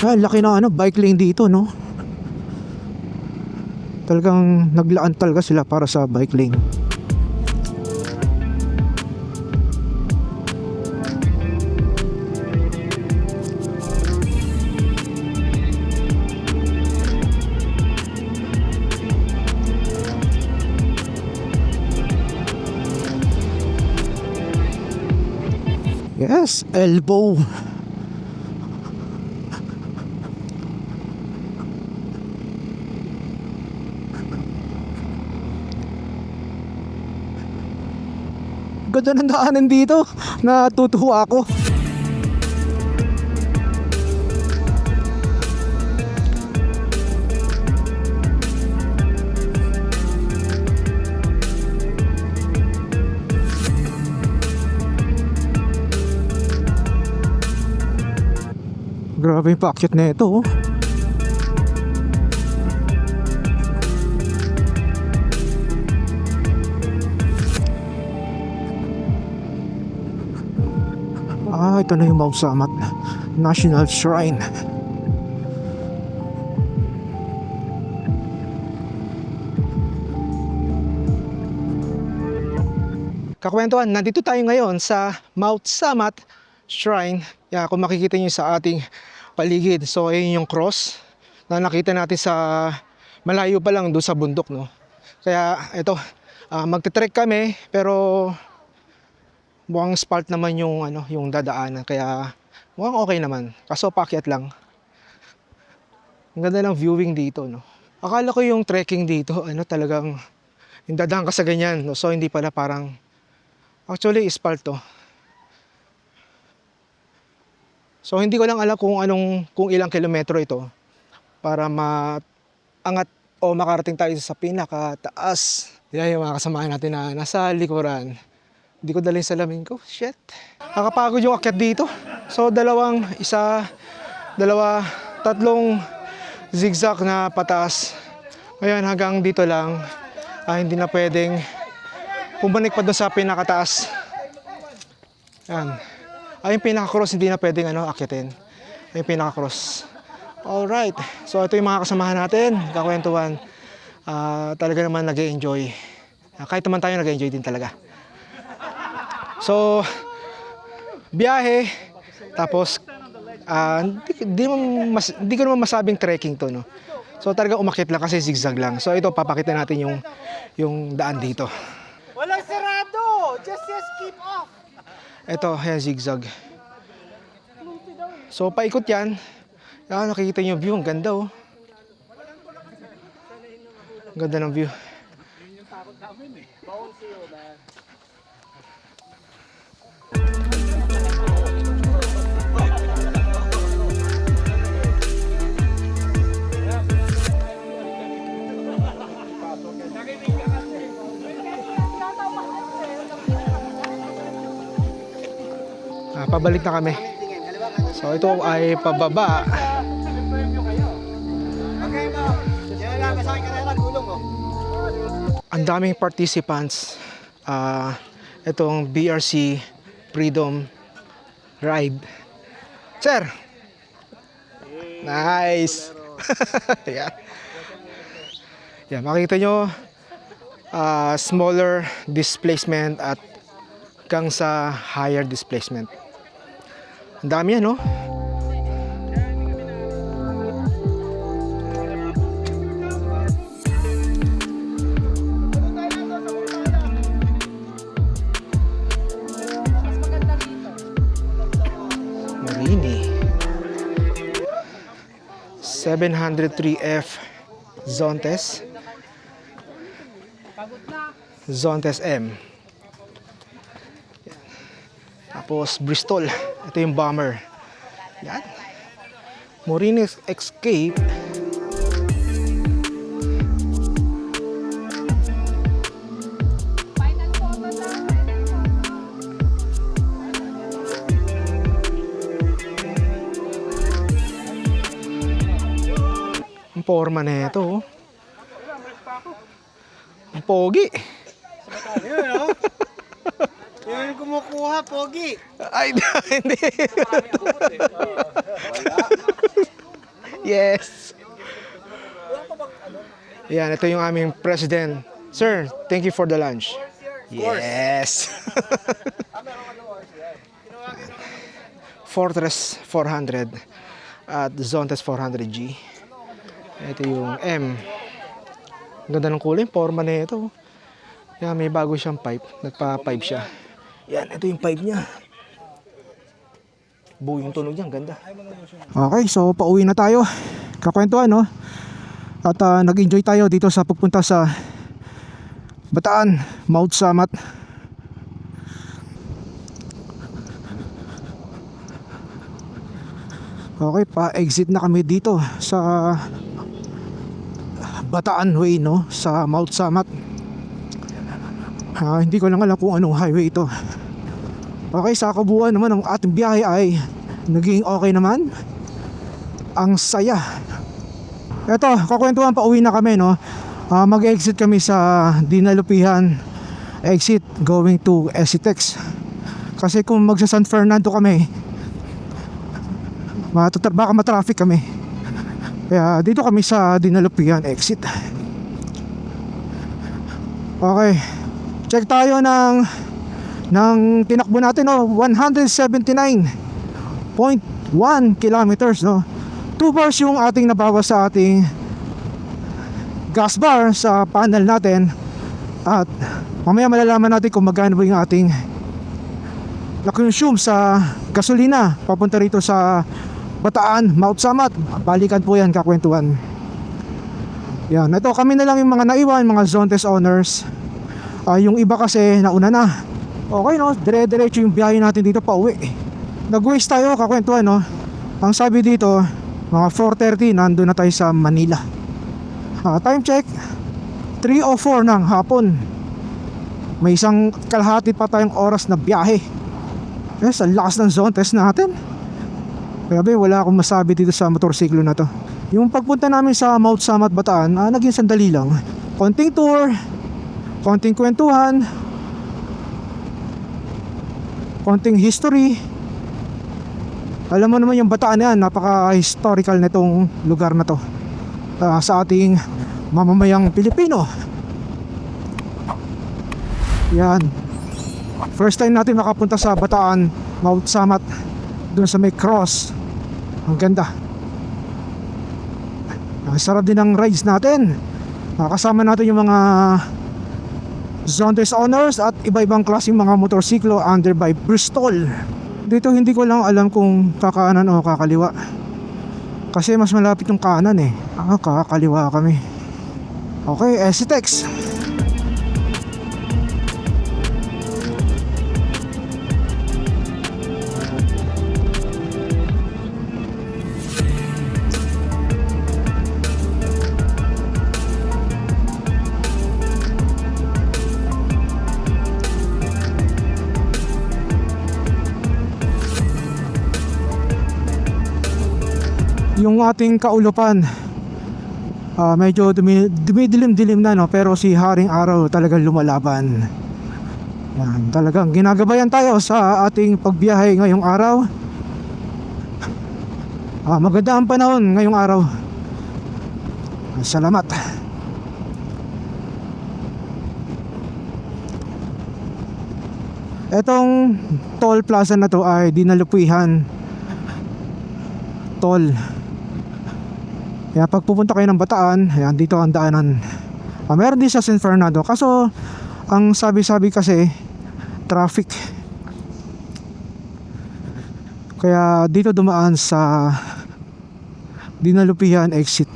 S1: Laki na ano, bike lane dito, no? Talagang naglaan talaga sila para sa bike lane. Yes, elbow. Ganda ng daanan dito. Natutuwa ako. Grabe yung paakyat na ito, oh. Ito na yung Mount Samat National Shrine. Kakwentuhan, nandito tayo ngayon sa Mount Samat Shrine. Kung makikita nyo sa ating paligid, so ayun yung cross na nakita natin sa malayo pa lang doon sa bundok, no? Kaya ito, magte-trek kami, pero mukhang spalt naman yung ano, yung dadaanan, kaya mukhang okay naman. Kaso paakyat lang. Ang ganda ng viewing dito, no. Akala ko yung trekking dito, ano, talagang yung dadaan ka sa ganyan, no. So hindi pala, parang actually spalt to. So hindi ko lang alam kung ilang kilometro ito para maangat o makarating tayo sa pinakataas. Yan yung mga kasamahan natin na nasa likuran. Hindi ko dala yung salamin ko. Shit. Nakapagod yung akyat dito. So tatlong zigzag na pataas. Ngayon hanggang dito lang. Hindi na pwedeng pumanik pa doon sa pinakataas. Yan. Yung pinaka-cross hindi na pwedeng akyatin. Yung pinaka-cross. Alright. So ito yung mga kasamahan natin. Kakwentuhan. Talaga naman nag-e-enjoy. Kahit naman tayo nag-e-enjoy din talaga. So, biyahe, tapos, hindi ko naman masabing trekking to, no? So talaga umakyat lang kasi zigzag lang. So ito papakita natin yung daan dito.
S2: Walang sarado! Just keep off!
S1: Ito, ayan zigzag. So paikot yan. Nakikita niyo yung view, ang ganda oh. Ang ganda ng view. Pabalik na kami. So ito ay pababa.
S2: Okay mo. Yan lang, kasakay ka na lang, gulong mo.
S1: Ang daming participants. Itong BRC Freedom Ride. Sir! Nice! Yan. Yan, makikita nyo smaller displacement at hanggang sa higher displacement. Ang dami yan, no? Marini 703F Zontes Zontes M. Tapos Bristol, ito yung bomber. Yan. Morini Escape. Ang forma na ito. Oh. Ang pogi.
S2: Yun, no? Yun yung kumukuha, pogi.
S1: Ay, hindi. Yes. Yan, ito yung aming president. Sir, thank you for the lunch. Yes. Fortress 400 at Zontes 400G. Ito yung M. Ang ganda ng kulay, forma na ito. Yan, may bago siyang pipe. Nagpa-pipe siya. Yan, ito yung pipe niya. Buo yung tunog niya, ang ganda. Okay, so pauwi na tayo. Kakwentuhan, no? At nag-enjoy tayo dito sa pagpunta sa Bataan, Mount Samat. Okay, pa-exit na kami dito sa Bataan Way, no? Sa Mount Samat. Hindi ko lang alam kung anong highway ito. Okay, sa kabuuan naman ng ating biyahe ay naging okay naman. Ang saya. Eto, kakwentuhan, pauwi na kami, no? Mag-exit kami sa Dinalupihan exit going to Esitex. Kasi kung magsa San Fernando kami, baka matraffic kami. Kaya dito kami sa Dinalupihan exit. Okay, check tayo ng tinakbo natin, no? 179.1 kilometers, no? 2 bars yung ating nabawas sa ating gas bar sa panel natin. At mamaya malalaman natin kung magkano ba yung ating na-consume sa gasolina papunta rito sa Bataan, Mount Samat. Balikan po yan, kakwentuhan. Yan, ito kami na lang yung mga naiwan, mga Zontes owners. Yung iba kasi nauna na. Okay, no? Dire-diretso yung biyahe natin dito pa uwi. Nag-waste tayo, kakwentuhan, no? Ang sabi dito, mga 4:30 nandun na tayo sa Manila. Time check 3:04 ng hapon. May isang kalahati pa tayong oras na biyahe. Yes, ang lakas ng zone test natin. Grabe, wala akong masabi dito sa motorsiklo na to. Yung pagpunta namin sa Mount Samat, Bataan, naging sandali lang. Konting tour, konting kwentuhan, konting history. Alam mo naman yung Bataan yan, napaka-historical na itong lugar na to sa ating mamamayang Pilipino. Yan, first time natin makapunta sa Bataan, Mount Samat, doon sa may cross. Ang ganda. Sarap din ng rides natin. Kasama natin yung mga Zontes Honors at iba-ibang klaseng mga motorsiklo under by Bristol. Dito hindi ko lang alam kung kakaanan o kakaliwa, kasi mas malapit yung kanan eh. Kakaliwa kami. Okay, SCTEX. Yung ating kaulupan, medyo dumidilim-dilim na, no? Pero si Haring Araw talagang lumalaban. Yan, talagang ginagabayan tayo sa ating pagbiyahe ngayong araw. Maganda ang panahon ngayong araw. Salamat. Etong toll plaza na to ay Dinalupihan Toll. Kaya pag pupunta kayo ng Bataan, ayan, dito ang daanan. Meron din sa San Fernando, kaso ang sabi-sabi kasi traffic, kaya dito dumaan sa Dinalupihan exit.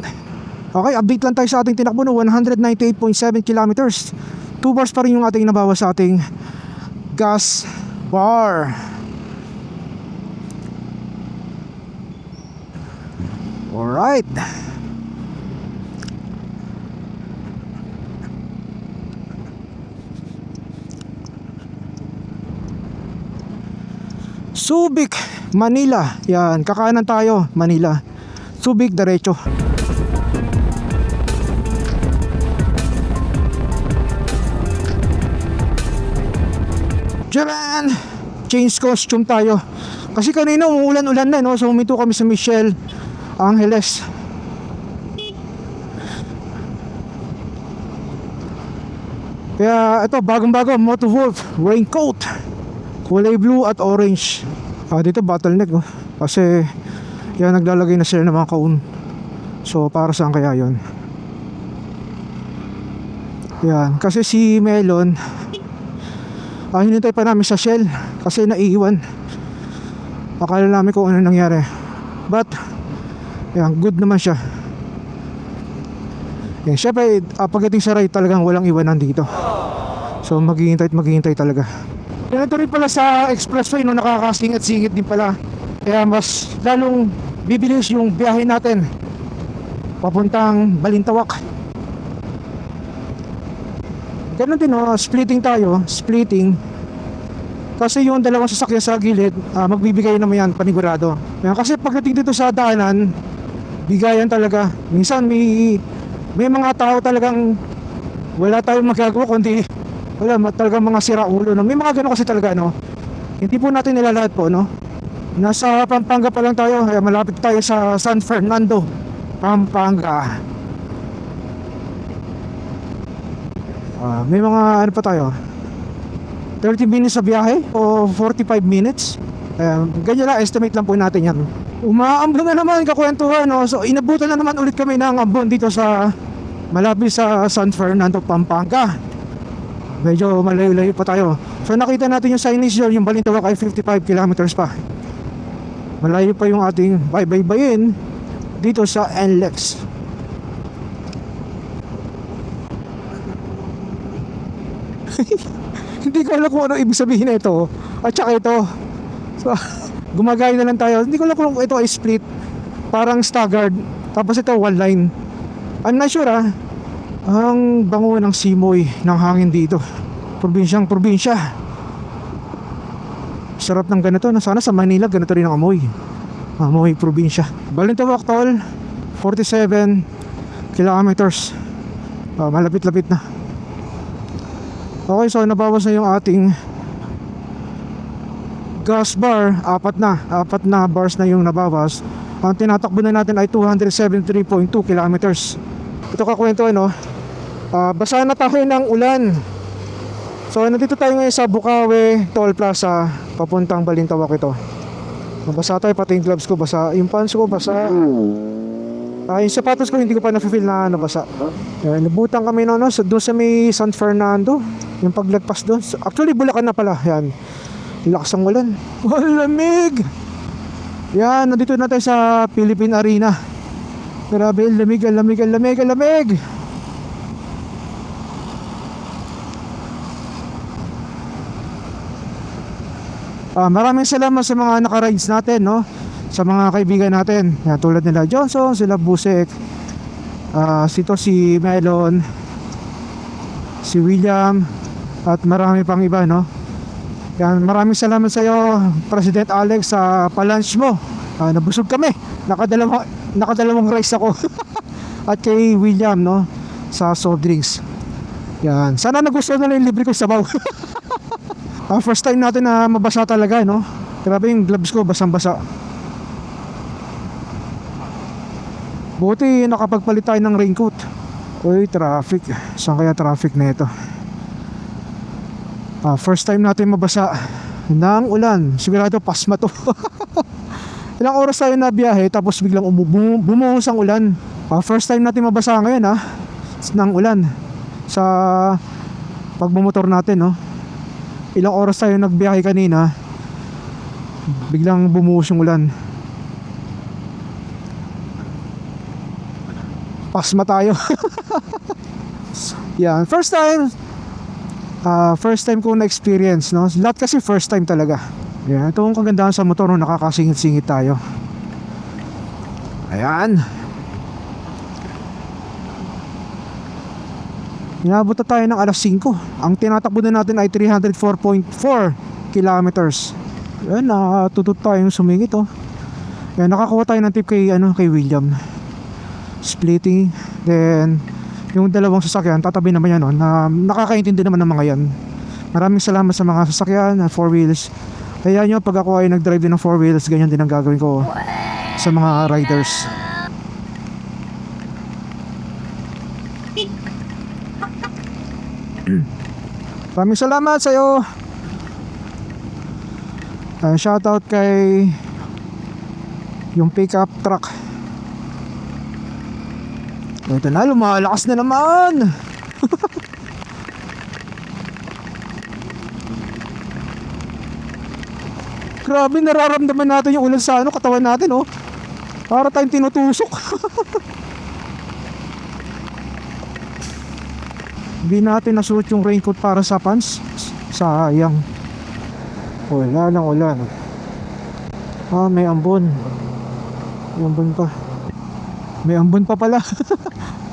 S1: Okay, update lang tayo sa ating tinakbo no, 198.7 kilometers. 2 bars pa rin yung ating nabawas sa ating gas bar. Alright. Subic, Manila. Yan, kakanan tayo, Manila. Subic, diretso. Japan! Change costume tayo. Kasi kanina umuulan-ulan na, no? So huminto kami sa Michelle Angeles. Kaya ito, bagong-bago, Moto Wolf raincoat, kulay blue at orange. Dito bottleneck, oh. Kasi yan, naglalagay na sila ng mga kaun. So para saan kaya yon? Yan, kasi si Melon, hinintay pa namin sa Shell kasi naiiwan. Akala namin kung ano nangyari, but yan, good naman siya. Yan, syempre pagdating sa ride talagang walang iwanan dito. So maghihintay talaga. Ganito rin pala sa expressway, no, nakakasingit-singit din pala. Kaya mas lalong bibilis yung biyahe natin papuntang Balintawak. Ganun din, no, splitting tayo, splitting. Kasi yung dalawang sasakyan sa gilid, magbibigay naman yan panigurado. Yan, kasi pagdating dito sa daanan, bigayan talaga. Minsan may mga tao talagang wala tayong magagawa kundi talagang mga siraulo, no? May mga gano'n kasi talaga, no? Hindi po natin nilalahat po, no? Nasa Pampanga pa lang tayo, malapit tayo sa San Fernando, Pampanga. May mga ano pa tayo, 30 minutes sa biyahe o 45 minutes. Ganyan lang, estimate lang po natin yan. Umaambon na naman, kakwentuhan, no? So inabutan na naman ulit kami ng ambon dito sa malapit sa San Fernando, Pampanga. Medyo malayo-layo pa tayo. So nakita natin yung signage doon, yung Balintawak ay 55 kilometers pa. Malayo pa yung ating baybayin dito sa NLEX. Hindi ko alam kung ano ibig sabihin na ito at saka ito. So gumagaya na lang tayo. Hindi ko alam kung ito ay split, parang staggered, tapos ito one line. I'm not sure. Ang bango ng simoy ng hangin dito. Probinsyang probinsya. Sarap ng ganito. Sana sa Manila ganito rin ang amoy. Amoy probinsya. Balintawak Toll, 47 kilometers. Malapit-lapit na. Okay, so nabawas na yung ating gas bar. Apat na bars na yung nabawas. Ang tinatakbo na natin ay 273.2 kilometers. Ito kakwento, ano, basa na tayo ng ulan. So nandito tayo ngayon sa Bukawe Toll Plaza, papuntang Balintawak ito. Nabasa tayo, pati yung gloves ko basa, yung pants ko basa. Yung sapatos ko hindi ko pa na-feel na nabasa. Yan, nabutan kami doon sa may San Fernando. Yung paglagpas doon. Actually, Bulacan na pala. Yan. Lakas ang ulan. Oh, lamig! Yan, nandito na tayo sa Philippine Arena. Grabe, ang lamig, ang lamig, ang lamig, ang lamig! Maraming salamat sa mga naka-rides natin, no? Sa mga kaibigan natin. Yan, tulad nila Johnson, sila Busek, si Melon, si William, at marami pang iba, no? Yan, maraming salamat sa iyo, President Alex, sa pa-lunch mo. Nabusog kami. Nakadalawang rice ako. At kay William, no, sa soft drinks. Yan. Sana nagustuhan nila yung libre ko sabaw. First time natin na mabasa talaga, no? Grabe yung gloves ko, basang-basa. Buti nakapagpalit tayo ng raincoat. Uy, traffic. Saan kaya traffic na ito? First time natin mabasa ng ulan. Sigurado pasma to. Ilang oras tayo na biyahe tapos biglang bumuhos ang ulan. First time natin mabasa ngayon ng ulan sa pagmumotor natin, no? Ilang oras tayo nagbiyahe kanina, biglang bumuhos yung ulan. Pasma tayo. Yan, first time ko na experience, no? Lahat kasi first time talaga. Yan, ito ang kagandahan sa motor, no? Nakakasingit-singit tayo. Ayan. Inabot na tayo ng alas 5. Ang tinatakbo na natin ay 304.4 kilometers. Ayan, nakatutut tayong sumingit, oh. Ayan, nakakuha tayo ng tip kay William. Splitting. Then yung dalawang sasakyan tatabi naman yan, no, na nakakaintindi naman ng mga yan. Maraming salamat sa mga sasakyan na 4 wheels. Kaya nyo, pag ako ay nag-drive din ng 4 wheels, ganyan din ang gagawin ko sa mga riders. Maraming salamat sa iyo. Shoutout kay yung pickup truck. Ito na, lumalakas na naman. Grabe, nararamdaman natin yung ulan sa katawan natin, oh. Para tayong tinutusok. Hindi natin nasuot yung raincoat para sa pants. Sayang. Wala lang ulan. May ambon. May ambon pa. May ambon pa pala.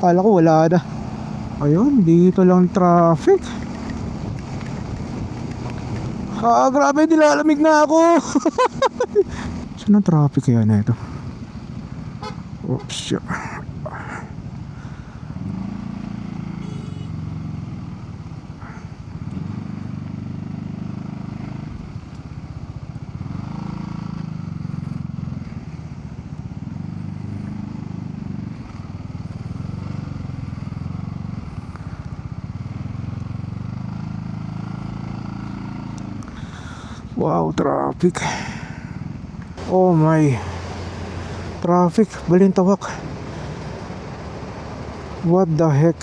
S1: Kala ko wala na. Ayun, dito lang traffic. Grabe, nilalamig na ako. Saan ang traffic kaya na ito? Oops, yeah. Wow, traffic. Oh my. Traffic, Balintawak. What the heck?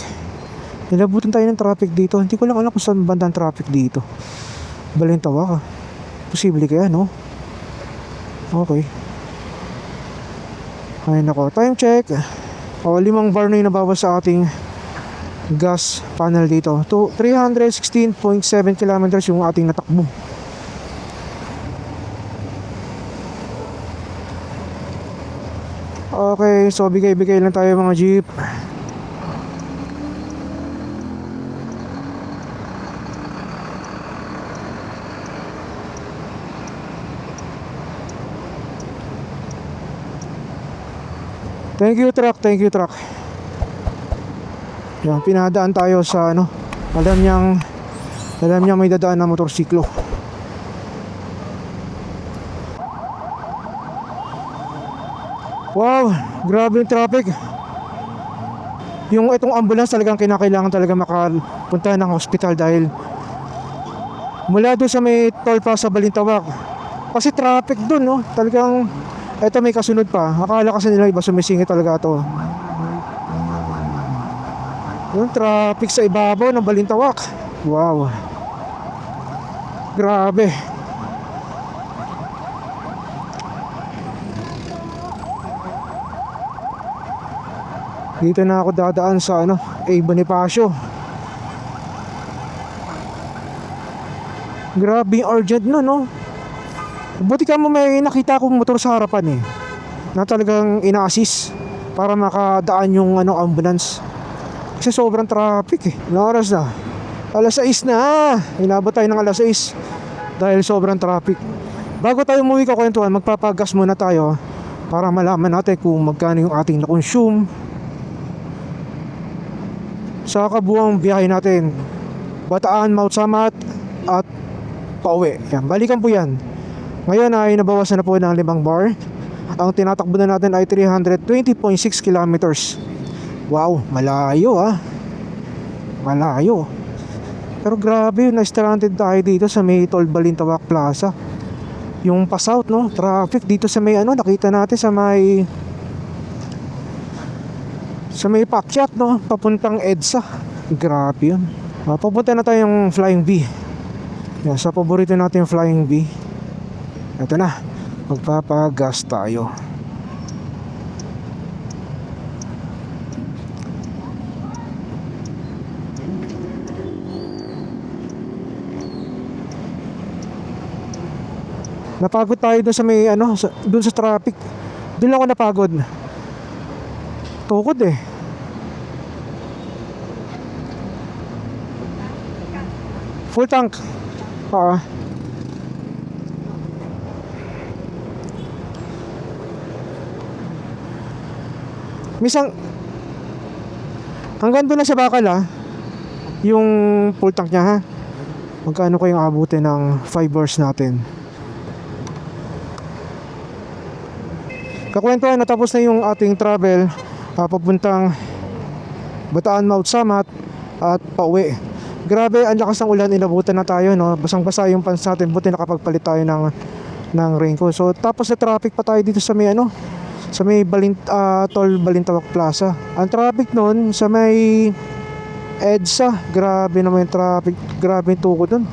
S1: Nilabutan tayo ng traffic dito. Hindi ko lang alam kung saan bandang traffic dito. Balintawak. Posible kaya, no? Okay. Ay nako, time check. 5 bar na yung nabawas sa ating gas panel dito. 316.7 kilometers yung ating natakbo. Okay, so bigay-bigay lang tayo mga jeep. Thank you truck, thank you truck. Yan, pinadaan tayo sa alam niyang may dadaan na motorsiklo. Wow, grabe yung traffic. Yung itong ambulance talagang kinakailangan talaga makapunta ng hospital dahil mula doon sa may toll plaza Balintawak. Kasi traffic doon, no? Talagang Eto may kasunod pa. Akala kasi nila iba sumisingit talaga to. Yung traffic sa ibabaw ng Balintawak. Wow. Grabe. Dito na ako dadaan sa A. Bonifacio. Grabe yung urgent no. Buti ka mo may nakita akong motor sa harapan na talagang ina-assist para makadaan yung ambulance. Kasi sobrang traffic Ilang oras na? Alas 6 na. Inabot tayo ng alas 6 dahil sobrang traffic. Bago tayo umuwi kakwentuhan, magpapagas muna tayo para malaman natin kung magkano yung ating na-consume sa kabuang biyahe natin. Bataan, Mount Samat at pauwi. Yan, balikan po yan. Ngayon ay nabawasan na po ng 5 bar. Ang tinatakbo na natin ay 320.6 kilometers. Wow, malayo malayo. Pero grabe, na-stranded tayo dito sa may Tol Balintawak Plaza. Yung pa-south traffic dito sa may nakita natin sa may pakyat papuntang EDSA. Grabe yun. Papunta na tayong Flying V. Yan, sa paborito natin yung Flying V. Ito na, magpapagas tayo. Napagod tayo dun sa may dun sa traffic. Dun ako napagod. Tukod Full tank. Misang hanggang doon na sa bakal yung full tank niya Magkano kayong abutin ng 5 hours natin? Kakwentuhan, natapos na yung ating travel papuntang Bataan, Mount Samat at pauwi. Grabe, ang lakas ng ulan, inabutan na tayo basang-basa yung pants natin, buti nakapagpalit tayo ng raincoat. So tapos na traffic pa tayo dito sa may sa may Tol Balintawak Plaza. Ang traffic noon sa may EDSA, grabe naman yung traffic, grabe yung tukod doon.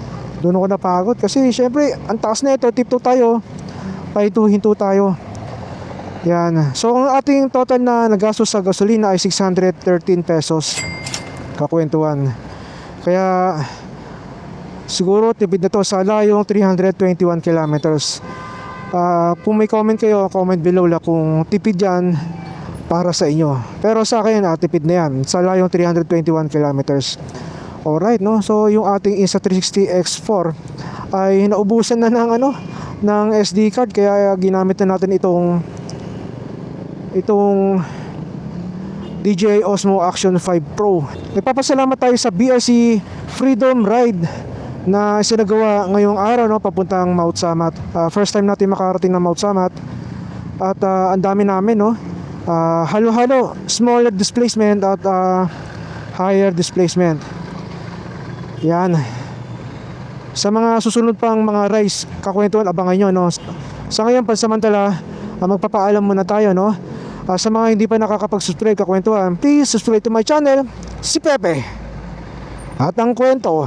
S1: Doon ako napagod kasi syempre ang taas na ito, tip 2 tayo, hinto tayo. Yan. So ang ating total na nagastos sa gasolina ay 613 pesos. Kakwentuhan. Kaya siguro tipid na to sa layong 321 kilometers. Kung may comment kayo, comment below la kung tipid yan para sa inyo. Pero sa akin, tipid na yan sa layong 321 kilometers. Alright, so yung ating Insta360 X4 ay naubusan na ng SD card, kaya ginamit na natin itong DJI Osmo Action 5 Pro. Nagpapasalamat tayo sa BRC Freedom Ride na isinagawa ngayong araw papuntang Mount Samat. First time natin makarating ng Mount Samat at ang dami namin halo-halo, smaller displacement at higher displacement. Yan. Sa mga susunod pang mga rides, kakwentuhan, abangan nyo Sa ngayon, pansamantala, magpapaalam muna tayo sa mga hindi pa nakakapag-subscribe, kakwentuhan, please subscribe to my channel, si Pepe at ang kwento.